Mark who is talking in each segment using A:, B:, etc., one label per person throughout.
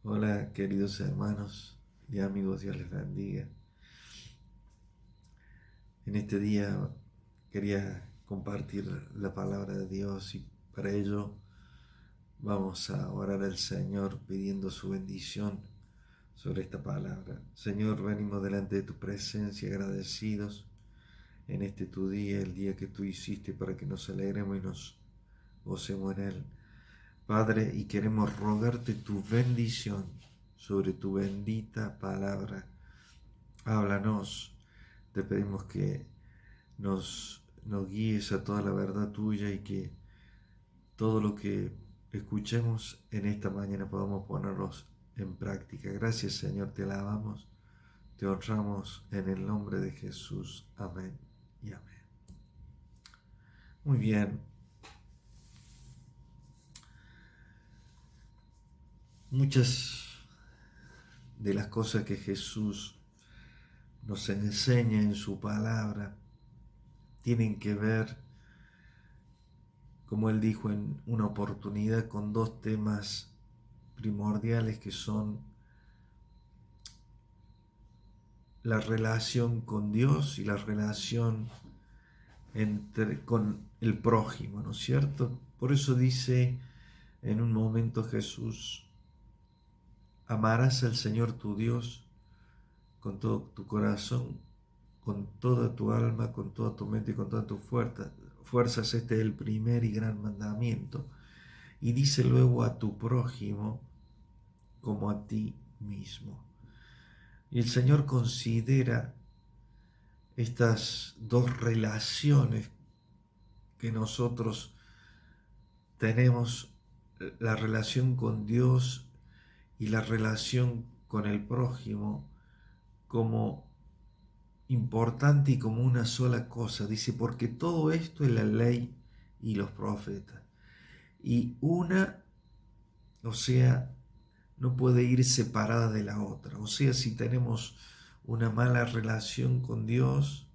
A: Hola, queridos hermanos y amigos, Dios les bendiga. En este día quería compartir la palabra de Dios y para ello vamos a orar al Señor pidiendo su bendición sobre esta palabra. Señor, venimos delante de tu presencia agradecidos en este tu día, el día que tú hiciste para que nos alegremos y nos gocemos en él. Padre, y queremos rogarte tu bendición sobre tu bendita palabra. Háblanos, te pedimos que nos guíes a toda la verdad tuya y que todo lo que escuchemos en esta mañana podamos ponerlos en práctica. Gracias, Señor, te alabamos, te honramos en el nombre de Jesús. Amén y amén. Muy bien. Muchas de las cosas que Jesús nos enseña en su palabra tienen que ver, como él dijo en una oportunidad, con dos temas primordiales que son la relación con Dios y la relación con el prójimo, ¿no es cierto? Por eso dice en un momento Jesús: amarás al Señor tu Dios con todo tu corazón, con toda tu alma, con toda tu mente y con todas tus fuerzas. Este es el primer y gran mandamiento. Y dice luego: a tu prójimo como a ti mismo. Y el Señor considera estas dos relaciones que nosotros tenemos, la relación con Dios y la relación con el prójimo, como importante y como una sola cosa. Dice: porque todo esto es la ley y los profetas. Y una, o sea, no puede ir separada de la otra. O sea, si tenemos una mala relación con Dios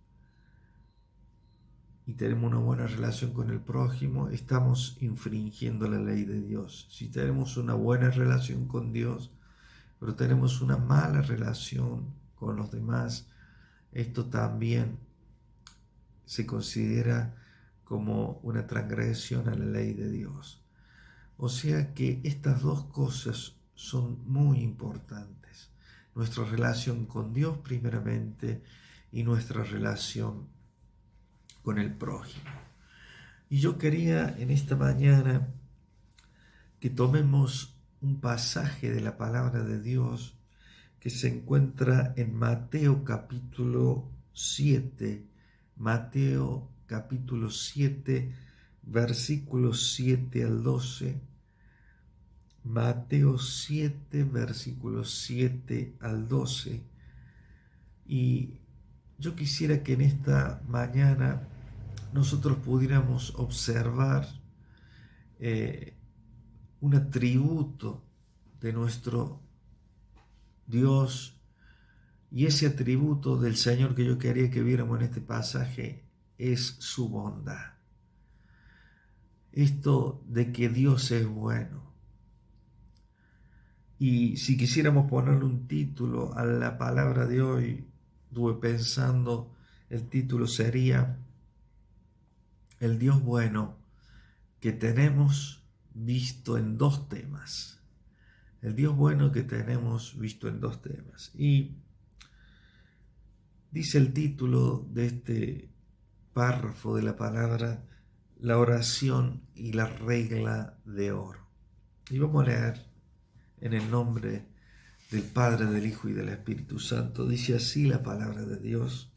A: y tenemos una buena relación con el prójimo, estamos infringiendo la ley de Dios. Si tenemos una buena relación con Dios, pero tenemos una mala relación con los demás, esto también se considera como una transgresión a la ley de Dios. O sea que estas dos cosas son muy importantes. Nuestra relación con Dios primeramente y nuestra relación con el prójimo. Y yo quería en esta mañana que tomemos un pasaje de la palabra de Dios que se encuentra en Mateo capítulo 7. Mateo capítulo 7, versículos 7 al 12. Mateo 7, versículos 7 al 12. Y yo quisiera que en esta mañana nosotros pudiéramos observar un atributo de nuestro Dios, y ese atributo del Señor que yo quería que viéramos en este pasaje es su bondad. Esto de que Dios es bueno. Y si quisiéramos ponerle un título a la palabra de hoy, estuve pensando, el título sería: el Dios bueno que tenemos visto en dos temas. El Dios bueno que tenemos visto en dos temas. Y dice el título de este párrafo de la palabra: la oración y la regla de oro. Y vamos a leer en el nombre del Padre, del Hijo y del Espíritu Santo. Dice así la palabra de Dios: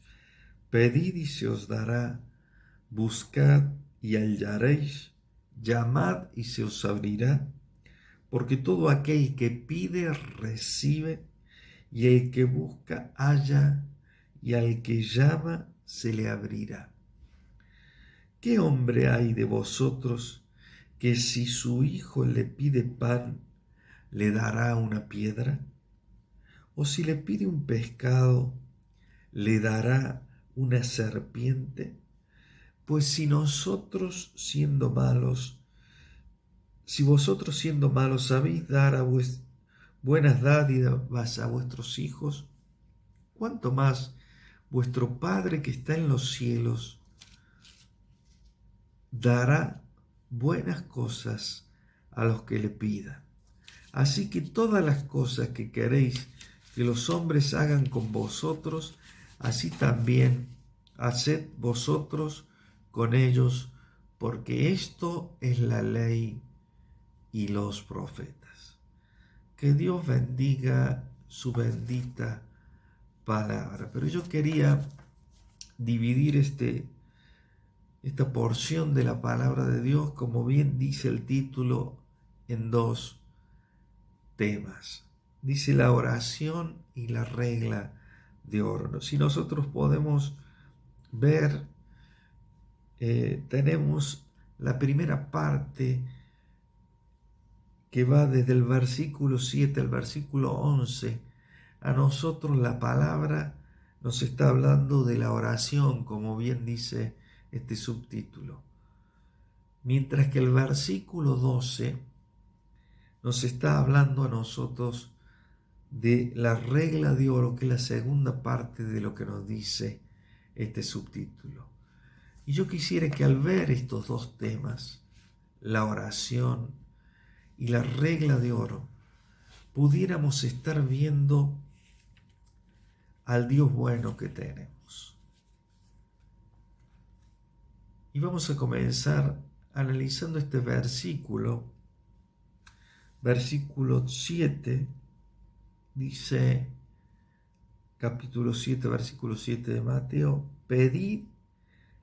A: pedid y se os dará, buscad y hallaréis, llamad y se os abrirá, porque todo aquel que pide recibe, y el que busca halla, y al que llama se le abrirá. ¿Qué hombre hay de vosotros que si su hijo le pide pan, le dará una piedra? ¿O si le pide un pescado, le dará una serpiente? Pues si vosotros siendo malos sabéis dar a buenas dádivas a vuestros hijos, cuánto más vuestro Padre que está en los cielos dará buenas cosas a los que le pidan. Así que todas las cosas que queréis que los hombres hagan con vosotros, así también haced vosotros con ellos, porque esto es la ley y los profetas. Que Dios bendiga su bendita palabra. Pero yo quería dividir esta porción de la palabra de Dios, como bien dice el título, en dos temas. Dice la oración y la regla de oro. Si nosotros podemos ver, tenemos la primera parte que va desde el versículo 7 al versículo 11. A nosotros la palabra nos está hablando de la oración, como bien dice este subtítulo. Mientras que el versículo 12 nos está hablando a nosotros de la regla de oro, que es la segunda parte de lo que nos dice este subtítulo. Y yo quisiera que al ver estos dos temas, la oración y la regla de oro, pudiéramos estar viendo al Dios bueno que tenemos. Y vamos a comenzar analizando este versículo 7, dice, capítulo 7, versículo 7 de Mateo: pedid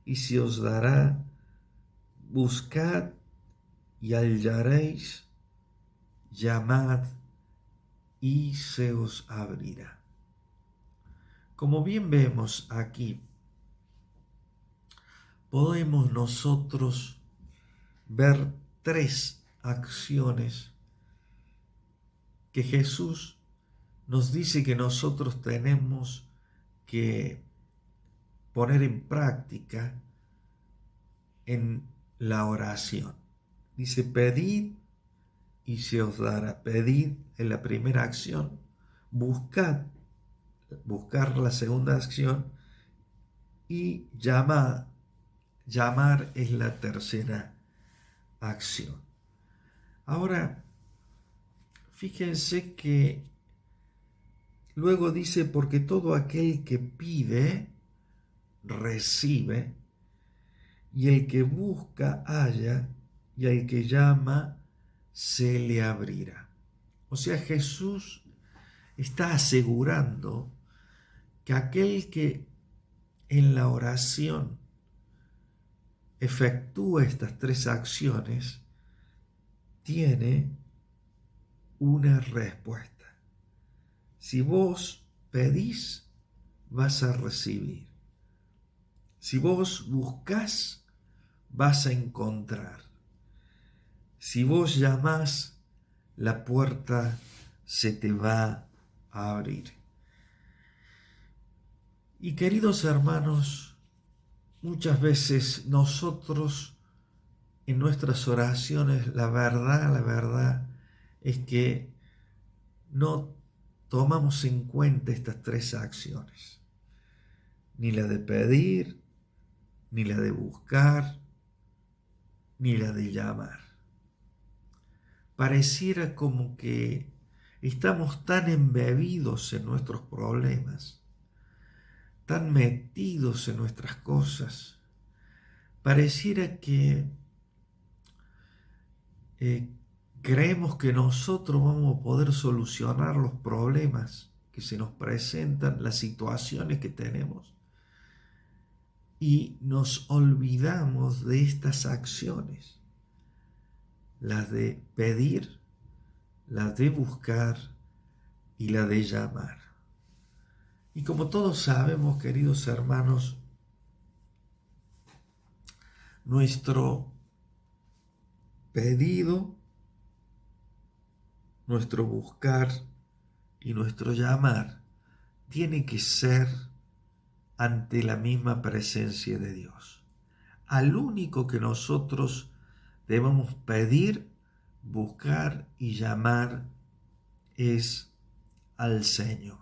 A: y se os dará, buscad y hallaréis, llamad y se os abrirá. Como bien vemos aquí, podemos nosotros ver tres acciones que Jesús nos dice que nosotros tenemos que poner en práctica en la oración. Dice: pedid y se os dará. Pedid es la primera acción, buscar la segunda acción, y llamar es la tercera acción. Ahora, fíjense que luego dice: porque todo aquel que pide, recibe, y el que busca, halla, y al que llama, se le abrirá. O sea, Jesús está asegurando que aquel que en la oración efectúa estas tres acciones tiene una respuesta. Si vos pedís, vas a recibir. Si vos buscás, vas a encontrar. Si vos llamás, la puerta se te va a abrir. Y queridos hermanos, muchas veces nosotros en nuestras oraciones, la verdad es que no tomamos en cuenta estas tres acciones. Ni la de pedir, ni la de buscar, ni la de llamar. Pareciera como que estamos tan embebidos en nuestros problemas, tan metidos en nuestras cosas. Pareciera que creemos que nosotros vamos a poder solucionar los problemas que se nos presentan, las situaciones que tenemos, y nos olvidamos de estas acciones, las de pedir, las de buscar y la de llamar. Y como todos sabemos, queridos hermanos, nuestro pedido, nuestro buscar y nuestro llamar tiene que ser ante la misma presencia de Dios. Al único que nosotros debemos pedir, buscar y llamar es al Señor,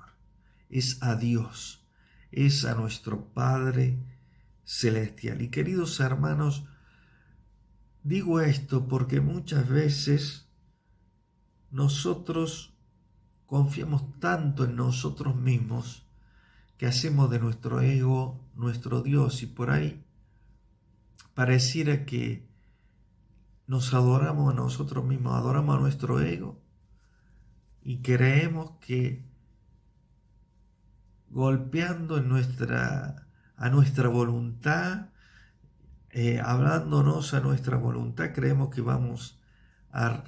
A: es a Dios, es a nuestro Padre Celestial. Y queridos hermanos, digo esto porque muchas veces nosotros confiamos tanto en nosotros mismos que hacemos de nuestro ego nuestro Dios, y por ahí pareciera que nos adoramos a nosotros mismos, adoramos a nuestro ego y creemos que golpeando a nuestra voluntad, hablándonos a nuestra voluntad, creemos que vamos a,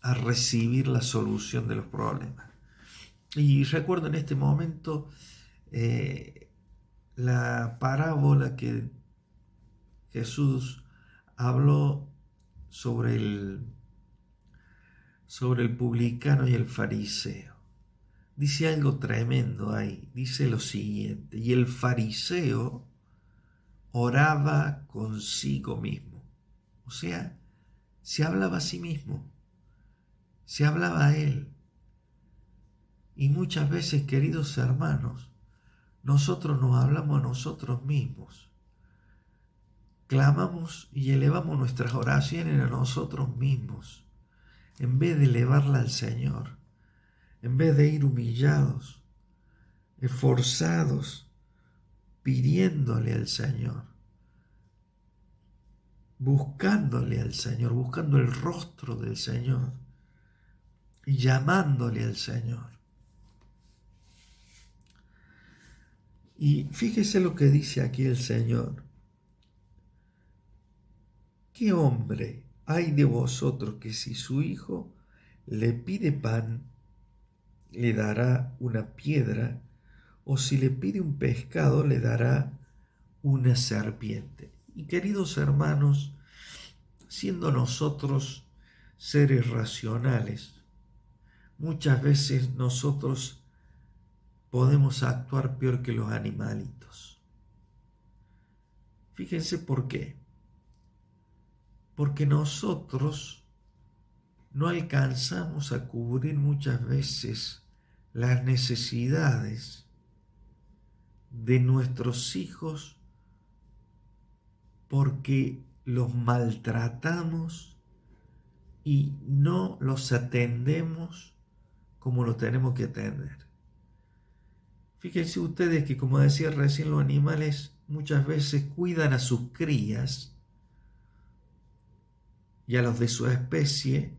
A: a recibir la solución de los problemas. Y recuerdo en este momento la parábola que Jesús habló sobre el publicano y el fariseo. Dice algo tremendo ahí, dice lo siguiente: y el fariseo oraba consigo mismo. O sea, se hablaba a sí mismo, se hablaba a él. Y muchas veces, queridos hermanos, nosotros nos hablamos a nosotros mismos. Clamamos y elevamos nuestras oraciones a nosotros mismos, en vez de elevarla al Señor, en vez de ir humillados, esforzados, pidiéndole al Señor, buscándole al Señor, buscando el rostro del Señor y llamándole al Señor. Y fíjese lo que dice aquí el Señor. ¿Qué hombre hay de vosotros que si su hijo le pide pan, le dará una piedra, o si le pide un pescado, le dará una serpiente? Y queridos hermanos, siendo nosotros seres racionales, muchas veces nosotros podemos actuar peor que los animalitos. Fíjense por qué. Porque nosotros no alcanzamos a cubrir muchas veces las necesidades de nuestros hijos porque los maltratamos y no los atendemos como lo tenemos que atender. Fíjense ustedes que, como decía recién, los animales muchas veces cuidan a sus crías y a los de su especie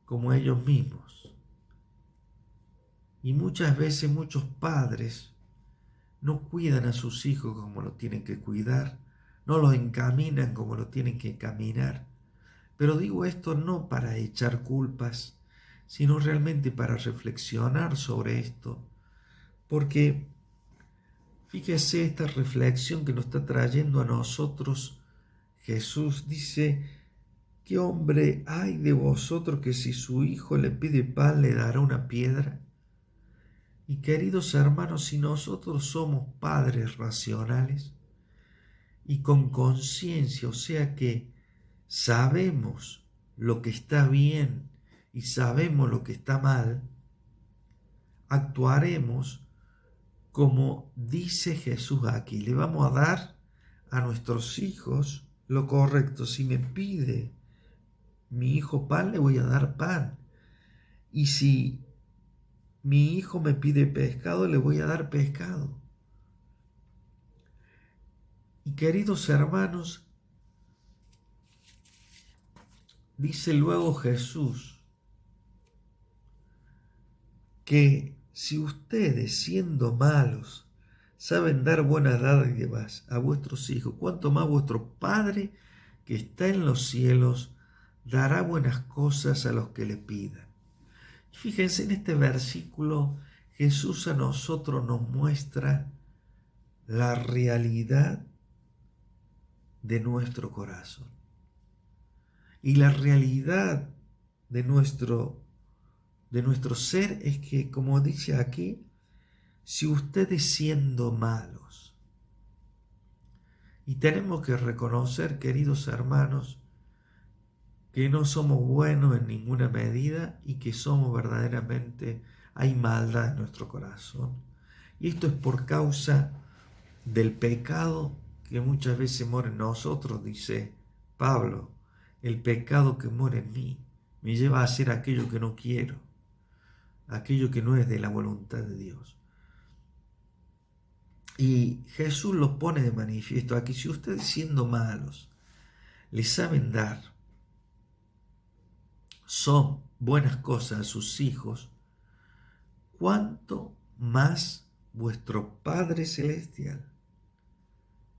A: como ellos mismos. Y muchas veces muchos padres no cuidan a sus hijos como lo tienen que cuidar, no los encaminan como lo tienen que encaminar. Pero digo esto no para echar culpas, sino realmente para reflexionar sobre esto. Porque fíjese esta reflexión que nos está trayendo a nosotros Jesús. Dice: ¿qué hombre hay de vosotros que si su hijo le pide pan le dará una piedra? Y queridos hermanos, si nosotros somos padres racionales y con conciencia, o sea que sabemos lo que está bien y sabemos lo que está mal, actuaremos como dice Jesús aquí. Le vamos a dar a nuestros hijos lo correcto. Si me pide mi hijo pan, le voy a dar pan. Y si mi hijo me pide pescado, le voy a dar pescado. Y queridos hermanos, dice luego Jesús que si ustedes, siendo malos, saben dar buenas dádivas a vuestros hijos, cuánto más vuestro Padre que está en los cielos dará buenas cosas a los que le pidan. Fíjense, en este versículo Jesús a nosotros nos muestra la realidad de nuestro corazón. Y la realidad de nuestro ser es que, como dice aquí, si ustedes siendo malos, y tenemos que reconocer, queridos hermanos, que no somos buenos en ninguna medida y que somos verdaderamente, hay maldad en nuestro corazón. Y esto es por causa del pecado que muchas veces mora en nosotros, dice Pablo. El pecado que mora en mí me lleva a hacer aquello que no quiero, aquello que no es de la voluntad de Dios. Y Jesús lo pone de manifiesto aquí. Si ustedes, siendo malos, le saben dar son buenas cosas a sus hijos, ¿cuánto más vuestro Padre Celestial,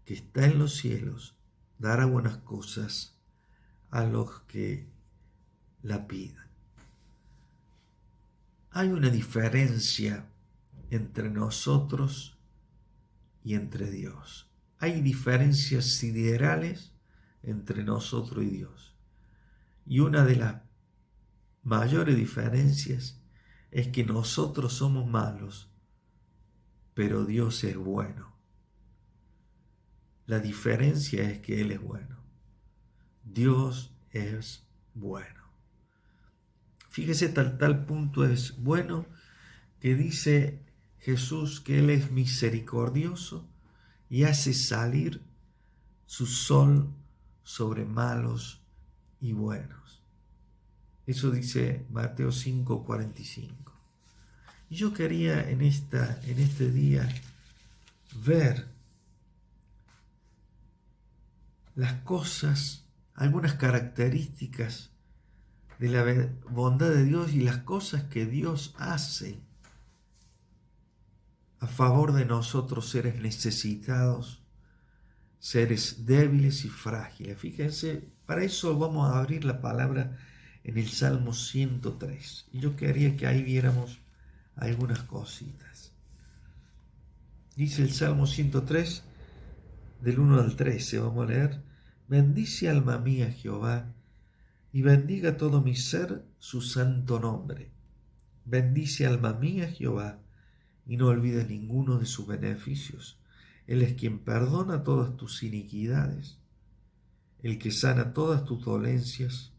A: que está en los cielos, dará buenas cosas a los que la pidan? Hay una diferencia entre nosotros y entre Dios. Hay diferencias siderales entre nosotros y Dios. Y una de las mayores diferencias es que nosotros somos malos, pero Dios es bueno. La diferencia es que Él es bueno. Dios es bueno. Fíjese, tal punto es bueno que dice Jesús que Él es misericordioso y hace salir su sol sobre malos y buenos. Eso dice Mateo 5:45. Y yo quería en este día ver las cosas, algunas características de la bondad de Dios y las cosas que Dios hace a favor de nosotros, seres necesitados, seres débiles y frágiles. Fíjense, para eso vamos a abrir la palabra en el Salmo 103. Y yo quería que ahí viéramos algunas cositas. Dice el Salmo 103, del 1 al 13, vamos a leer: bendice alma mía Jehová, y bendiga todo mi ser su santo nombre. Bendice alma mía Jehová, y no olvides ninguno de sus beneficios. Él es quien perdona todas tus iniquidades, el que sana todas tus dolencias,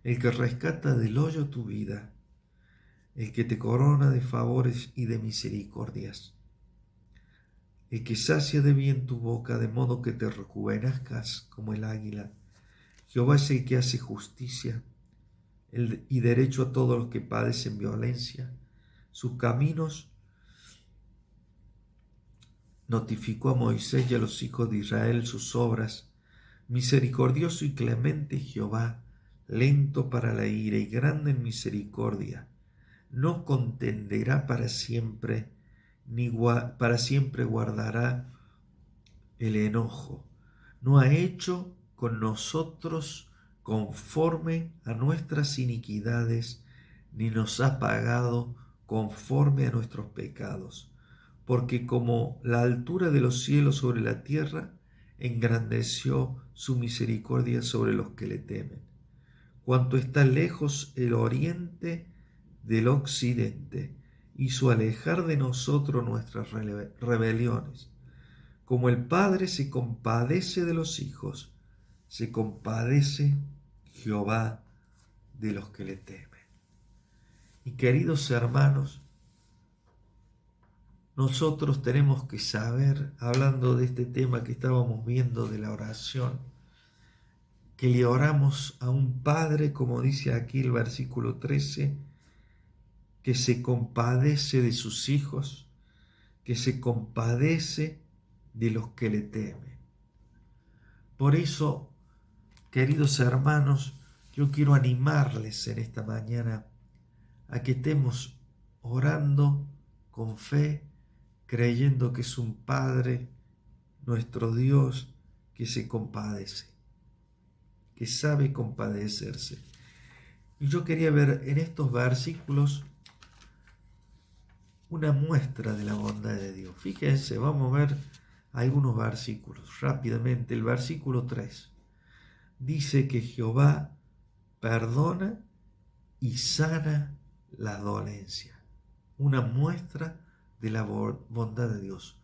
A: el que rescata del hoyo tu vida, el que te corona de favores y de misericordias, el que sacia de bien tu boca, de modo que te rejuvenezcas como el águila. Jehová es el que hace justicia y derecho a todos los que padecen violencia. Sus caminos notificó a Moisés y a los hijos de Israel sus obras. Misericordioso y clemente Jehová, lento para la ira y grande en misericordia. No contenderá para siempre, ni para siempre guardará el enojo. No ha hecho con nosotros conforme a nuestras iniquidades, ni nos ha pagado conforme a nuestros pecados. Porque como la altura de los cielos sobre la tierra, engrandeció su misericordia sobre los que le temen. Cuanto está lejos el oriente del occidente, hizo alejar de nosotros nuestras rebeliones. Como el Padre se compadece de los hijos, se compadece Jehová de los que le temen. Y queridos hermanos, nosotros tenemos que saber, hablando de este tema que estábamos viendo de la oración, que le oramos a un Padre, como dice aquí el versículo 13, que se compadece de sus hijos, que se compadece de los que le temen. Por eso, queridos hermanos, yo quiero animarles en esta mañana a que estemos orando con fe, creyendo que es un Padre, nuestro Dios, que se compadece, que sabe compadecerse. Y yo quería ver en estos versículos una muestra de la bondad de Dios. Fíjense, vamos a ver algunos versículos rápidamente. El versículo 3 dice que Jehová perdona y sana la dolencia. Una muestra de la bondad de Dios.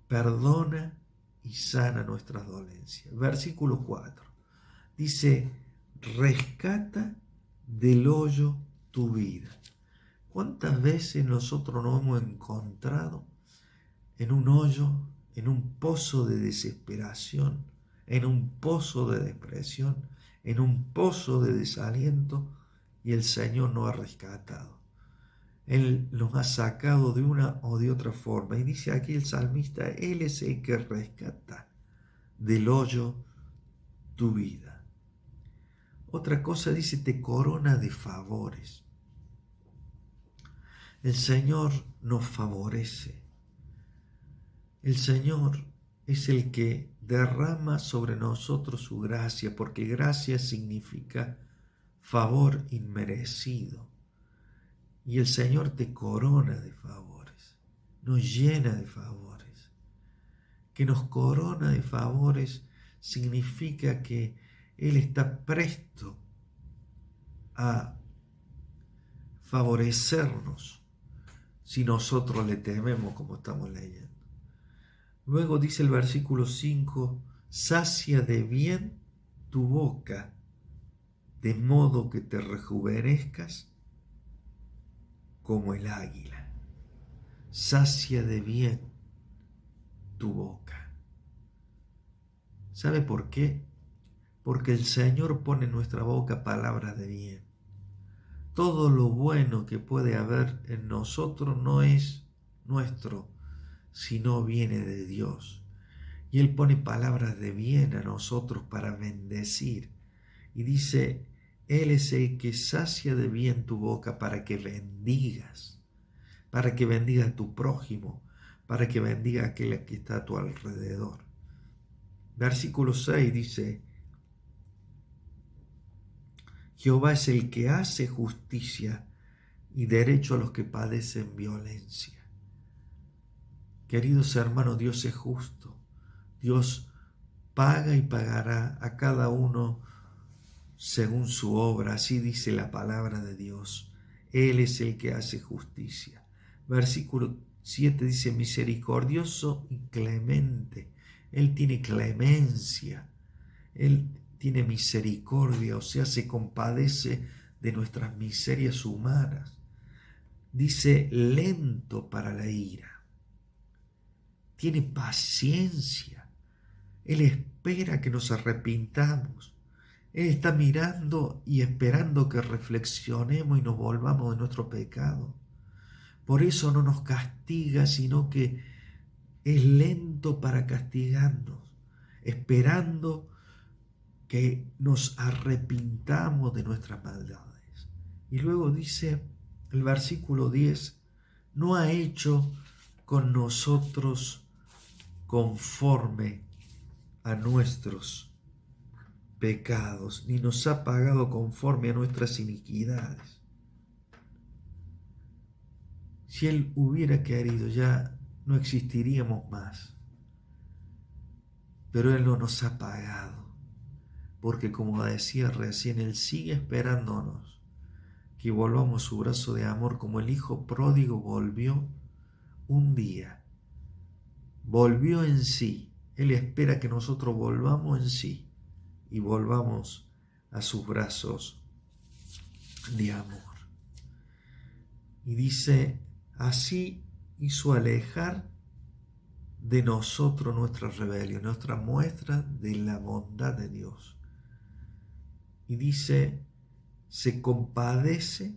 A: Perdona y sana nuestras dolencias. Versículo 4 dice: rescata del hoyo tu vida. ¿Cuántas veces nosotros nos hemos encontrado en un hoyo, en un pozo de desesperación, en un pozo de depresión, en un pozo de desaliento, y el Señor nos ha rescatado? Él nos ha sacado de una o de otra forma. Y dice aquí el salmista, Él es el que rescata del hoyo tu vida. Otra cosa dice, te corona de favores. El Señor nos favorece. El Señor es el que derrama sobre nosotros su gracia, porque gracia significa favor inmerecido. Y el Señor te corona de favores, nos llena de favores. Que nos corona de favores significa que Él está presto a favorecernos si nosotros le tememos, como estamos leyendo. Luego dice el versículo 5, sacia de bien tu boca, de modo que te rejuvenezcas como el águila. Sacia de bien tu boca. ¿Sabe por qué? Porque el Señor pone en nuestra boca palabras de bien. Todo lo bueno que puede haber en nosotros no es nuestro, sino viene de Dios. Y Él pone palabras de bien a nosotros para bendecir. Y dice, Él es el que sacia de bien tu boca para que bendigas a tu prójimo, para que bendiga a aquel que está a tu alrededor. Versículo 6 dice, Jehová es el que hace justicia y derecho a los que padecen violencia. Queridos hermanos, Dios es justo. Dios paga y pagará a cada uno según su obra. Así dice la palabra de Dios. Él es el que hace justicia. Versículo 7 dice, misericordioso y clemente. Él tiene clemencia. Él tiene misericordia, o sea, se compadece de nuestras miserias humanas. Dice, lento para la ira. Tiene paciencia. Él espera que nos arrepintamos. Él está mirando y esperando que reflexionemos y nos volvamos de nuestro pecado. Por eso no nos castiga, sino que es lento para castigarnos, esperando que nos arrepintamos de nuestras maldades. Y luego dice el versículo 10, no ha hecho con nosotros conforme a nuestros pecados, ni nos ha pagado conforme a nuestras iniquidades. Si Él hubiera querido, ya no existiríamos más. Pero Él no nos ha pagado, porque como decía recién, Él sigue esperándonos que volvamos su brazo de amor, como el hijo pródigo volvió un día. Volvió en sí. Él espera que nosotros volvamos en sí y volvamos a sus brazos de amor. Y dice, así hizo alejar de nosotros nuestra rebelión, nuestra muestra de la bondad de Dios. Y dice, se compadece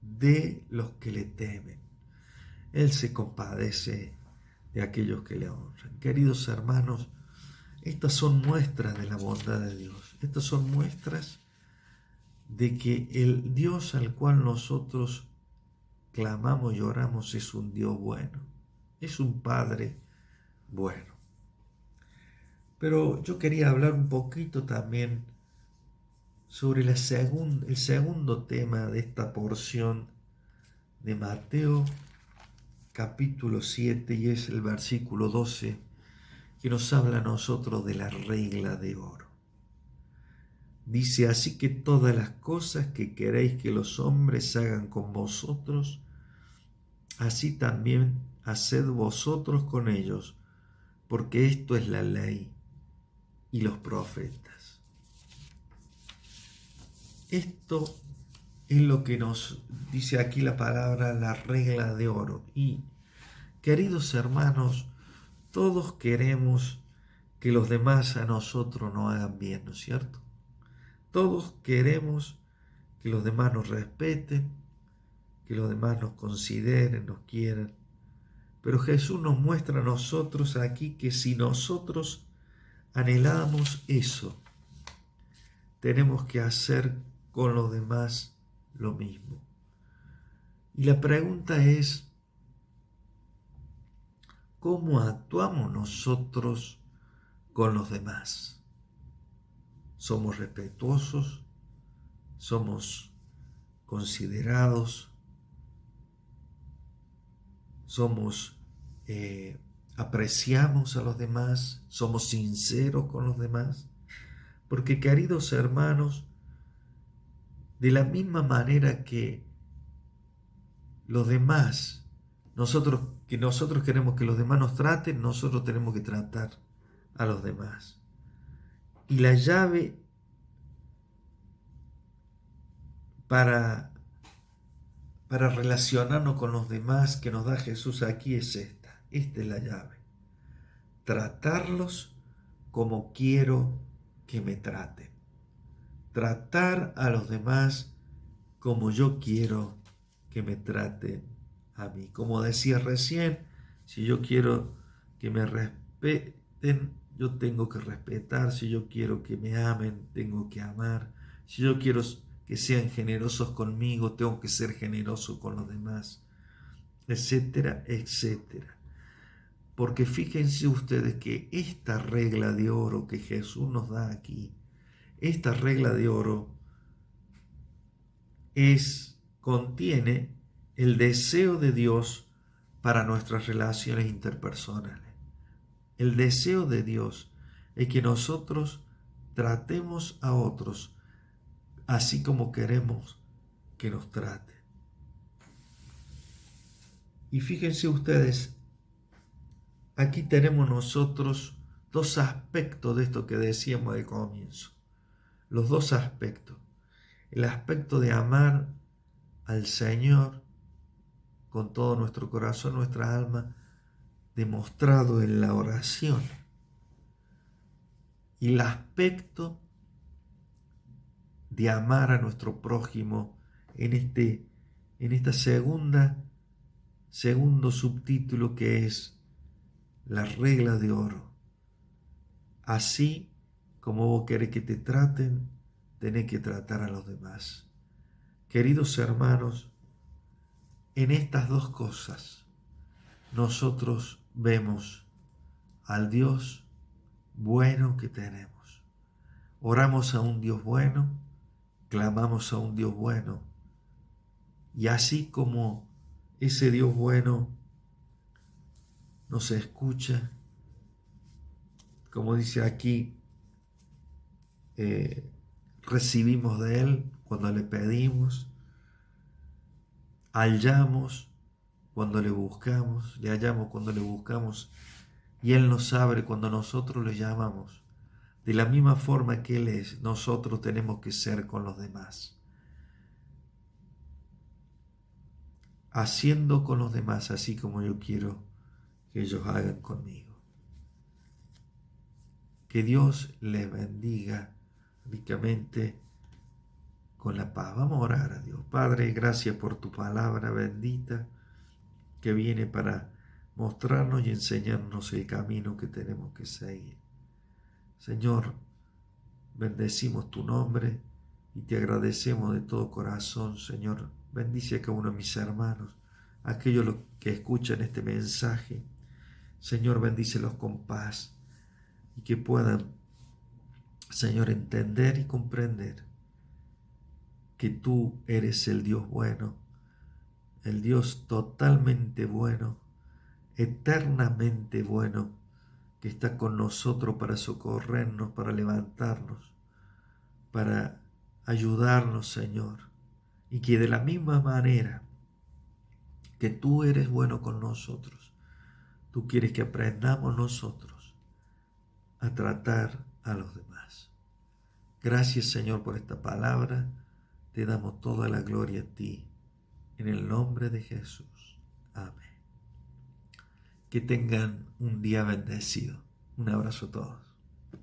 A: de los que le temen. Él se compadece de aquellos que le honran. Queridos hermanos, estas son muestras de la bondad de Dios. Estas son muestras de que el Dios al cual nosotros clamamos y oramos es un Dios bueno, es un Padre bueno. Pero yo quería hablar un poquito también sobre el segundo tema de esta porción de Mateo capítulo 7, y es el versículo 12, que nos habla a nosotros de la regla de oro. Dice, así que todas las cosas que queréis que los hombres hagan con vosotros, así también haced vosotros con ellos, porque esto es la ley y los profetas. esto es lo que nos dice aquí la palabra, la regla de oro. Y, queridos hermanos, todos queremos que los demás a nosotros nos hagan bien, ¿no es cierto? Todos queremos que los demás nos respeten, que los demás nos consideren, nos quieran. Pero Jesús nos muestra a nosotros aquí que si nosotros anhelamos eso, tenemos que hacer con los demás lo mismo. Y la pregunta es, ¿cómo actuamos nosotros con los demás? ¿Somos respetuosos? ¿Somos considerados? ¿Apreciamos a los demás? ¿Somos sinceros con los demás? Porque, queridos hermanos, de la misma manera que los demás, nosotros queremos que los demás nos traten, nosotros tenemos que tratar a los demás. Y la llave para relacionarnos con los demás que nos da Jesús aquí es esta. Esta es la llave. Tratarlos como quiero que me traten. Tratar a los demás como yo quiero que me traten a mí. Como decía recién, si yo quiero que me respeten, yo tengo que respetar. Si yo quiero que me amen, tengo que amar. Si yo quiero que sean generosos conmigo, tengo que ser generoso con los demás, etcétera, etcétera. Porque fíjense ustedes que esta regla de oro que Jesús nos da aquí, esta regla de oro contiene el deseo de Dios para nuestras relaciones interpersonales. El deseo de Dios es que nosotros tratemos a otros así como queremos que nos traten. Y fíjense ustedes, aquí tenemos nosotros dos aspectos de esto que decíamos al comienzo. Los dos aspectos. El aspecto de amar al Señor con todo nuestro corazón, nuestra alma, demostrado en la oración. Y el aspecto de amar a nuestro prójimo en esta segundo subtítulo que es la regla de oro. Así como vos querés que te traten, tenés que tratar a los demás. Queridos hermanos, en estas dos cosas nosotros vemos al Dios bueno que tenemos. Oramos a un Dios bueno, clamamos a un Dios bueno, y así como ese Dios bueno nos escucha, como dice aquí, recibimos de Él cuando le pedimos, hallamos cuando le buscamos, le hallamos cuando le buscamos, y Él nos abre cuando nosotros le llamamos. De la misma forma que Él es, nosotros tenemos que ser con los demás. Haciendo con los demás así como yo quiero que ellos hagan conmigo. Que Dios les bendiga ricamente con la paz. Vamos a orar a Dios. Padre, gracias por tu palabra bendita que viene para mostrarnos y enseñarnos el camino que tenemos que seguir. Señor, bendecimos tu nombre y te agradecemos de todo corazón, Señor. Bendice a cada uno de mis hermanos, aquellos que escuchan este mensaje. Señor, bendícelos con paz y que puedan, Señor, entender y comprender que tú eres el Dios bueno, el Dios totalmente bueno, eternamente bueno, que está con nosotros para socorrernos, para levantarnos, para ayudarnos, Señor. Y que de la misma manera que tú eres bueno con nosotros, tú quieres que aprendamos nosotros a tratar a los demás. Gracias, Señor, por esta palabra. te damos toda la gloria a ti, en el nombre de Jesús. Amén. Que tengan un día bendecido. Un abrazo a todos.